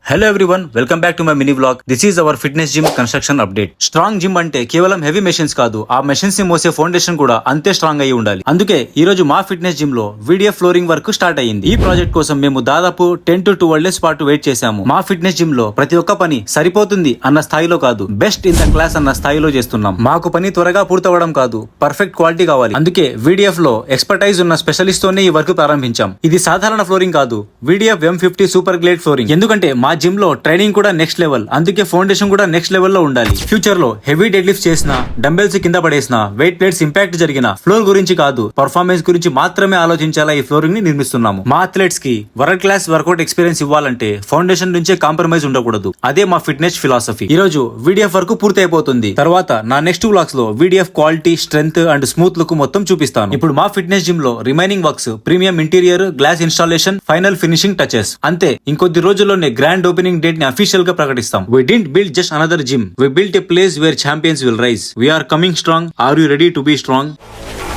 Hello everyone, welcome back to my mini vlog. This is our fitness gym construction update. Strong gym అంటే కేవలం heavy machines కాదు, ఆ machines ని మోసే foundation కూడా అంతే స్ట్రాంగ్ అయి ఉండాలి. అందుకే ఈ రోజు మా ఫిట్నెస్ జిమ్ లో వీడిఎఫ్ ఫ్లోరింగ్ వర్క్ స్టార్ట్ అయ్యింది. ఈ ప్రాజెక్ట్ కోసం మేము దాదాపు 10 to 12 డేస్ పాటు వెయిట్ చేశాము. మా ఫిట్నెస్ జిమ్ లో ప్రతి ఒక్క పని సరిపోతుంది అన్న స్థాయిలో కాదు, బెస్ట్ ఇన్ ద క్లాస్ అన్న స్థాయిలో చేస్తున్నాం. మాకు పని త్వరగా పూర్తవడం కాదు, పర్ఫెక్ట్ క్వాలిటీ కావాలి. అందుకే వీడిఎఫ్ లో ఎక్స్పర్టైజ్ ఉన్న స్పెషలిస్ట్ తోనే ఈ వర్క్ ప్రారంభించాం. ఇది సాధారణ ఫ్లోరింగ్ కాదు, VDF M50 super Glade flooring. ఎందుకంటే మా జిమ్ లో ట్రైనింగ్ కూడా నెక్స్ట్ లెవెల్, అందుకే ఫౌండేషన్ కూడా నెక్స్ట్ లెవెల్ లో ఉండాలి. ఫ్యూచర్ లో హెవీ డెడ్ లిఫ్ట్ చేసిన, డంబెల్స్ కింద పడేసిన, వెయిట్ ప్లేట్స్ ఇంపాక్ట్ జరిగిన, ఫ్లోర్ గురించి కాదు పర్ఫార్మెన్స్ గురించి మాత్రమే ఆలోచించాలా ఈ ఫ్లోరింగ్ ని నిర్మిస్తున్నాము. మా అథ్లెట్స్ కి వరల్డ్ క్లాస్ వర్కౌట్ ఎక్స్పీరియన్స్ ఇవ్వాలంటే ఫౌండేషన్ నుంచే కాంప్రమైజ్ ఉండకూడదు. అదే మా ఫిట్నెస్ ఫిలాసఫీ. ఈ రోజు వీడిఎఫ్ వర్క్ పూర్తి అయిపోతుంది. తర్వాత నా నెక్స్ట్ వ్లాగ్స్ లో VDF quality, strength and smooth look మొత్తం చూపిస్తాను. ఇప్పుడు మా ఫిట్నెస్ జిమ్ లో remaining works premium interior, glass installation, final finishing touches. అంతే, ఇంకొద్ది రోజుల్లోనే గ్రాండ్ ఓపెనింగ్ డేట్ ని అఫీషియల్ గా ప్రకటిస్తాం. We didn't build just another gym. We built a place where champions will rise. We are coming strong. Are you ready to be strong?